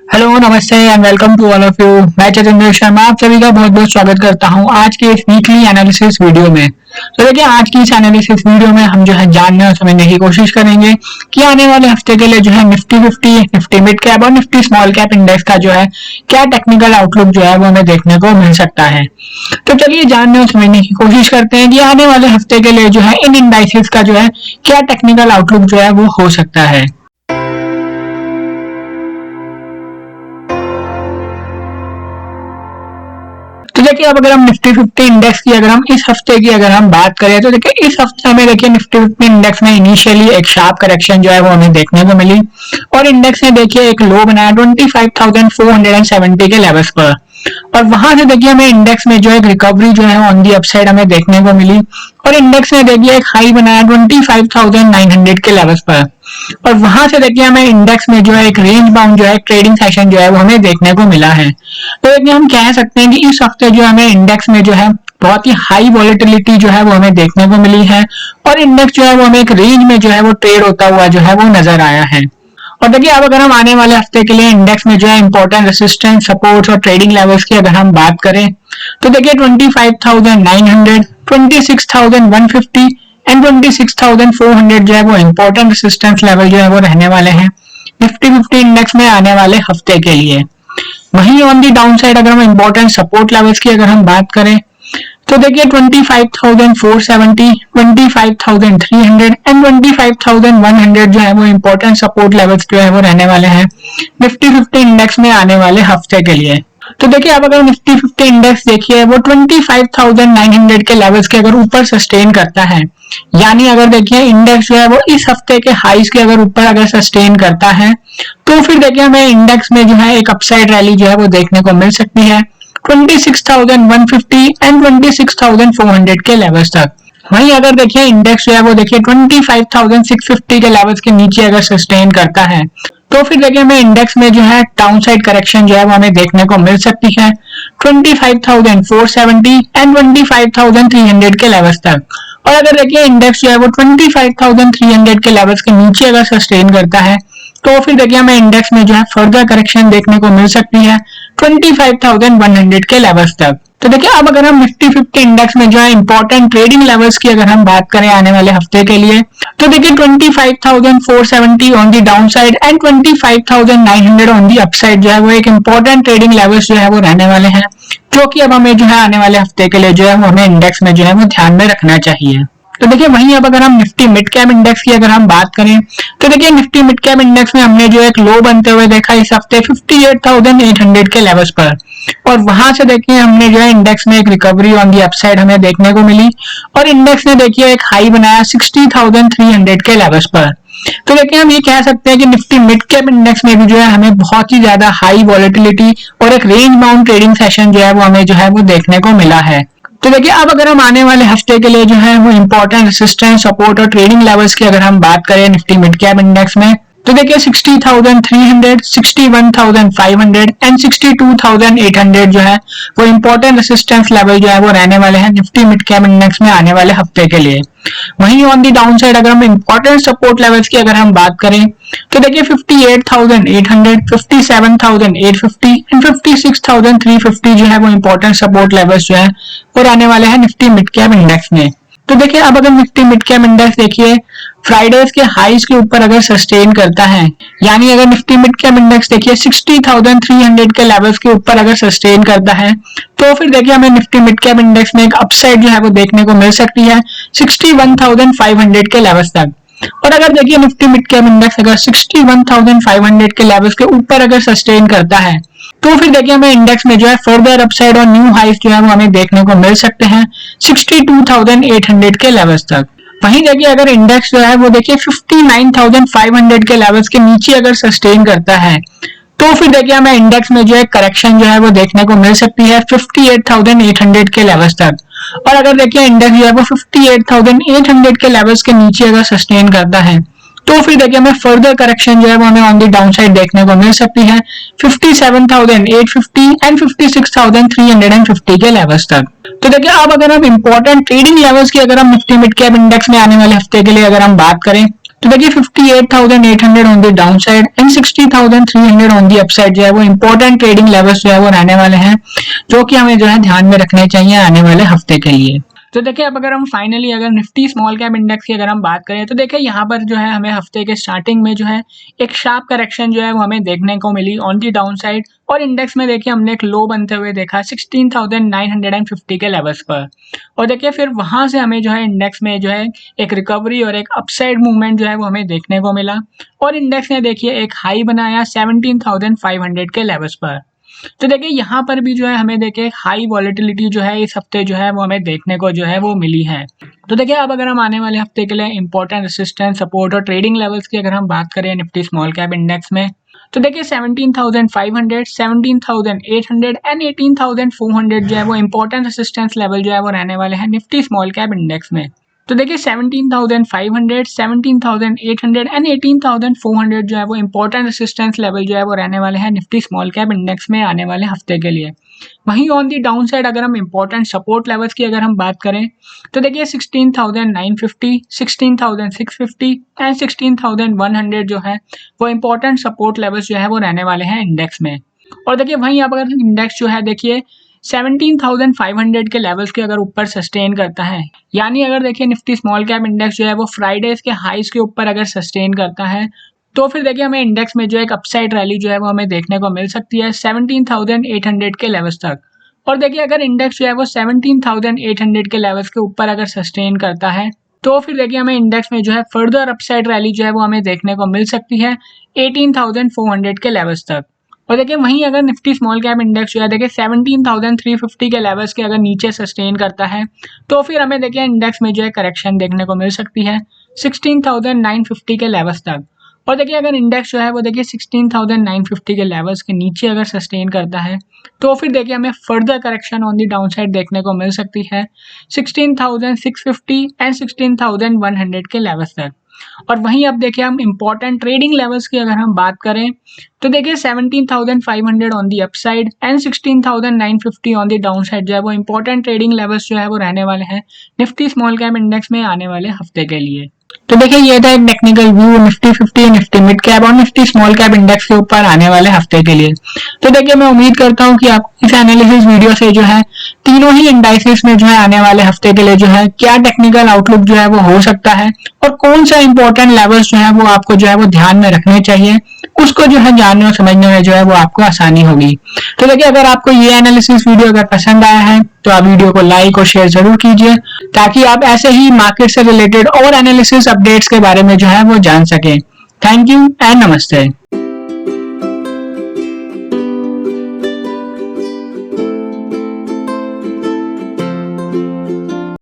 Hello namaste and welcome to all of you. मैं चंद्र शर्मा आप सभी का बहुत बहुत स्वागत करता हूं आज के इस वीकली एनालिसिस वीडियो में। तो देखिए आज की इस एनालिसिस वीडियो में हम जो है जानने और समझने की कोशिश करेंगे कि आने वाले हफ्ते के लिए जो है निफ्टी 50, निफ्टी मिड कैप और निफ्टी स्मॉल कैप इंडेक्स का जो है क्या टेक्निकल आउटलुक जो है वो हमें देखने को मिल सकता है। तो चलिए जानने और समझने की कोशिश करते हैं कि आने वाले हफ्ते के लिए जो है इन इंडाइसेस का जो है क्या टेक्निकल आउटलुक जो है वो हो सकता है। तो देखिए अब अगर हम निफ्टी 50 इंडेक्स की अगर हम इस हफ्ते की अगर हम बात करें तो देखिए इस हफ्ते हमें देखिए निफ्टी 50 इंडेक्स में इनिशियली एक शार्प करेक्शन जो है वो हमें देखने को मिली और इंडेक्स ने देखिए एक लो बनाया 25,470 के लेवल्स पर और वहां से देखिए हमें इंडेक्स में जो है रिकवरी जो है ऑन दी अपसाइड हमें देखने को मिली और इंडेक्स ने देखिए एक हाई बनाया 25,900 के लेवल्स पर और वहां से देखिए हमें इंडेक्स में जो है एक रेंज बाउंड जो है ट्रेडिंग सेशन जो है वो हमें देखने को मिला है। तो देखिए हम कह सकते हैं कि इस हफ्ते जो हमें इंडेक्स में जो है बहुत ही हाई वॉलेटिलिटी जो है वो हमें देखने को मिली है और इंडेक्स जो है वो हमें एक रेंज में जो है वो ट्रेड होता हुआ जो है वो नजर आया है। और देखिए अब अगर हम आने वाले हफ्ते के लिए इंडेक्स में जो है इंपॉर्टेंट रेसिस्टेंस सपोर्ट और ट्रेडिंग लेवल्स की अगर हम बात करें तो देखिए 25,900, 26,150 एंड 26,400 जो है वो इंपॉर्टेंट रेसिस्टेंस लेवल जो है वो रहने वाले हैं निफ्टी 50 इंडेक्स में आने वाले हफ्ते के लिए। वहीं ऑन दी डाउन साइड अगर हम इंपॉर्टेंट सपोर्ट लेवल्स की अगर हम बात करें तो देखिए 25,470, 25,300 एंड 25,100 जो है वो इंपॉर्टेंट सपोर्ट लेवल्स जो है वो रहने वाले हैं निफ्टी 50 इंडेक्स में आने वाले हफ्ते के लिए। तो देखिए अब अगर निफ्टी 50 इंडेक्स देखिए वो 25,900 के लेवल्स के अगर ऊपर सस्टेन करता है यानी अगर देखिए इंडेक्स जो है वो इस हफ्ते के हाईज के अगर ऊपर अगर सस्टेन करता है तो फिर देखिए हमें इंडेक्स में जो है एक अपसाइड रैली जो है वो देखने को मिल सकती है 26,150 एंड 26,400 के लेवल्स तक। वहीं अगर देखिए इंडेक्स जो है वो देखिए 25,650 के लेवल्स के नीचे अगर सस्टेन करता है तो फिर देखिए हमें इंडेक्स में जो है डाउन साइड करेक्शन जो है वो हमें देखने को मिल सकती है 25,470 एंड 25,300 के लेवल्स तक। और अगर देखिए इंडेक्स जो है वो 25,300 के लेवल्स के नीचे अगर सस्टेन करता है तो फिर देखिए हमें इंडेक्स में जो है फर्दर करेक्शन देखने को मिल सकती है 25,100 के लेवल्स तक। तो देखिए अब अगर हम निफ्टी 50 इंडेक्स में जो है इंपॉर्टेंट ट्रेडिंग लेवल्स की अगर हम बात करें आने वाले हफ्ते के लिए तो देखिए 25,470 on the down side and 25,900 on the upside जो है वो एक इंपॉर्टेंट ट्रेडिंग लेवल्स जो है वो रहने वाले हैं जो कि अब हमें जो है आने वाले हफ्ते के लिए जो है वो हमें इंडेक्स में जो है वो ध्यान में रखना चाहिए। तो देखिए वहीं अब अगर हम निफ्टी मिड कैप इंडेक्स की अगर हम बात करें तो देखिए निफ्टी मिड कैप इंडेक्स में हमने जो एक लो बनते हुए देखा इस हफ्ते 58,800 के लेवल्स पर और वहां से देखिए हमने जो है इंडेक्स में एक रिकवरी ऑन दी अपसाइड हमें देखने को मिली और इंडेक्स ने देखिए एक हाई बनाया 60,300 के लेवल्स पर। तो देखिए हम ये कह सकते हैं कि निफ्टी मिड कैप इंडेक्स में भी जो है हमें बहुत ही ज्यादा हाई वॉलेटिलिटी और एक रेंज बाउंड ट्रेडिंग सेशन जो है वो हमें जो है वो देखने को मिला है। तो देखिए अब अगर हम आने वाले हफ्ते के लिए जो है वो इंपॉर्टेंट रेसिस्टेंस सपोर्ट और ट्रेडिंग लेवल्स की अगर हम बात करें निफ्टी मिड कैप इंडेक्स में तो देखिए 60,300, 61,500 एंड 62,800 जो है वो इंपॉर्टेंट रेसिस्टेंस लेवल जो है वो रहने वाले हैं निफ्टी मिड कैप इंडेक्स में आने वाले हफ्ते के लिए। वहीं ऑन दी डाउन साइड अगर हम इंपॉर्टेंट सपोर्ट लेवल्स की अगर हम बात करें तो देखिए 58,800, 57,850 एंड 56,350 जो है वो इंपॉर्टेंट सपोर्ट लेवल्स जो है वो रहने वाले हैं निफ्टी मिड कैप इंडेक्स में। तो देखिए अब अगर निफ्टी मिड कैप इंडेक्स देखिए फ्राइडेज के हाईज के ऊपर अगर सस्टेन करता है यानी अगर निफ्टी मिड कैप इंडेक्स देखिए 60,300 के लेवल्स के ऊपर अगर सस्टेन करता है तो फिर देखिए हमें निफ्टी मिड कैप इंडेक्स में एक अपसाइड जो है वो देखने को मिल सकती है 61,500 के लेवल्स तक। और अगर देखिए निफ्टी मिड कैप इंडेक्स अगर 61,500 के लेवल्स के ऊपर अगर सस्टेन करता है तो फिर देखिए हमें इंडेक्स में जो है फर्दर अपसाइड और न्यू हाइस जो है वो हमें देखने को मिल सकते हैं 62,800 के लेवल्स तक। वहीं देखिए अगर इंडेक्स जो है वो देखिए 59,500 के लेवल्स के नीचे अगर सस्टेन करता है तो फिर देखिए हमें इंडेक्स में जो है करेक्शन जो है वो देखने को मिल सकती है 58,800 के लेवल्स तक। और अगर देखिए इंडेक्स जो है वो 58,800 के लेवल्स के नीचे अगर सस्टेन करता है तो फिर देखिए हमें फर्दर करेक्शन जो है वो हमें ऑन दी डाउन साइड देखने को मिल सकती है 57,850 एंड 56,350 के लेवल्स तक। तो देखिए अब अगर हम इंपॉर्टेंट ट्रेडिंग लेवल्स की अगर हम निफ्टी मिड कैप इंडेक्स में आने वाले हफ्ते के लिए अगर हम बात करें तो देखिए 58,800 on the down side and 60,300 on the upside जो है वो इंपॉर्टेंट ट्रेडिंग लेवल्स जो है वो रहने वाले हैं, जो कि हमें जो है ध्यान में रखने चाहिए आने वाले हफ्ते के लिए। तो देखिए अब अगर हम फाइनली अगर निफ्टी स्मॉल कैप इंडेक्स की अगर हम बात करें तो देखिए यहाँ पर जो है हमें हफ्ते के स्टार्टिंग में जो है एक शार्प करेक्शन जो है वो हमें देखने को मिली ऑन दी डाउन साइड, और इंडेक्स में देखिए हमने एक लो बनते हुए देखा 16,950 के लेवल्स पर, और देखिए फिर वहां से हमें जो है इंडेक्स में जो है एक रिकवरी और एक अपसाइड मूवमेंट जो है वो हमें देखने को मिला, और इंडेक्स ने देखिए एक हाई बनाया 17,500 के लेवल्स पर। तो देखिए यहाँ पर भी जो है हमें देखिए हाई वॉलेटिलिटी जो है इस हफ्ते जो है वो हमें देखने को जो है वो मिली है। तो देखिए अब अगर हम आने वाले हफ्ते के लिए इंपॉर्टेंट रेजिस्टेंस, सपोर्ट और ट्रेडिंग लेवल्स की अगर हम बात करें निफ्टी स्मॉल कैप इंडेक्स में, तो देखिए 17,500, 17,800 एंड 18,400 जो है वो इंपॉर्टेंट रेजिस्टेंस लेवल जो है वो रहने वाले हैं निफ्टी स्मॉल कैप इंडेक्स में। तो देखिए 17,500, 17,800 एंड 18,400 जो है वो इंपॉर्टेंट रेजिस्टेंस लेवल जो है वो रहने वाले हैं निफ्टी स्मॉल कैप इंडेक्स में आने वाले हफ्ते के लिए। वहीं ऑन दी डाउन साइड अगर हम इंपॉर्टेंट सपोर्ट लेवल्स की अगर हम बात करें तो देखिए 16,950, 16,650 एंड 16,100 जो है वो इंपॉर्टेंट सपोर्ट लेवल्स जो है वो रहने वाले हैं इंडेक्स में। और देखिए वहीं अब अगर इंडेक्स जो है देखिए 17,500 के लेवल्स के अगर ऊपर सस्टेन करता है, यानी अगर देखिए निफ्टी स्मॉल कैप इंडेक्स जो है वो फ्राइडेज के हाईज के ऊपर अगर सस्टेन करता है, तो फिर देखिए हमें इंडेक्स में जो एक अपसाइड रैली जो है वो हमें देखने को मिल सकती है 17,800 के लेवल्स तक। और देखिए अगर इंडेक्स जो है वो 17,800 के लेवल्स के ऊपर अगर सस्टेन करता है, तो फिर देखिए हमें इंडेक्स में जो है फर्दर अपसाइड रैली जो है वो हमें देखने को मिल सकती है 18,400 के लेवल्स तक। और देखिए वहीं अगर निफ्टी स्मॉल कैप इंडेक्स जो है देखिए 17,350 के लेवल्स के अगर नीचे सस्टेन करता है, तो फिर हमें देखिए इंडेक्स में जो है करेक्शन देखने को मिल सकती है 16,950 के लेवल्स तक। और देखिए अगर इंडेक्स जो है वो देखिए 16,950 के लेवल्स के नीचे अगर सस्टेन करता है, तो फिर देखिए हमें further correction on the down side देखने को मिल सकती है 16,650 एंड 16,100 के लेवल्स तक। और वहीं अब देखिए हम इंपॉर्टेंट ट्रेडिंग लेवल्स की अगर हम बात करें तो देखिए 17,500 on the upside and 16,950 on the down side जो है वो इंपॉर्टेंट ट्रेडिंग लेवल्स जो है वो रहने वाले हैं निफ्टी स्मॉल कैप इंडेक्स में आने वाले हफ्ते के लिए। तो देखिए ये था एक technical view Nifty 50, Nifty mid cap और निफ्टी स्मॉल कैप इंडेक्स के ऊपर आने वाले हफ्ते के लिए। तो देखिए मैं उम्मीद करता हूँ कि आप इस एनालिसिस वीडियो से जो है तीनों ही इंडाइसेस में जो है आने वाले हफ्ते के लिए जो है क्या टेक्निकल आउटलुक जो है वो हो सकता है, और कौन सा इंपॉर्टेंट लेवल्स जो है वो आपको जो है वो ध्यान में रखने चाहिए, उसको जो है जानने और समझने में जो है वो आपको आसानी होगी। तो देखिए अगर आपको ये एनालिसिस वीडियो अगर पसंद आया है तो आप वीडियो को लाइक और शेयर जरूर कीजिए, ताकि आप ऐसे ही मार्केट से रिलेटेड और एनालिसिस अपडेट्स के बारे में जो है वो जान सकें। थैंक यू एंड नमस्ते।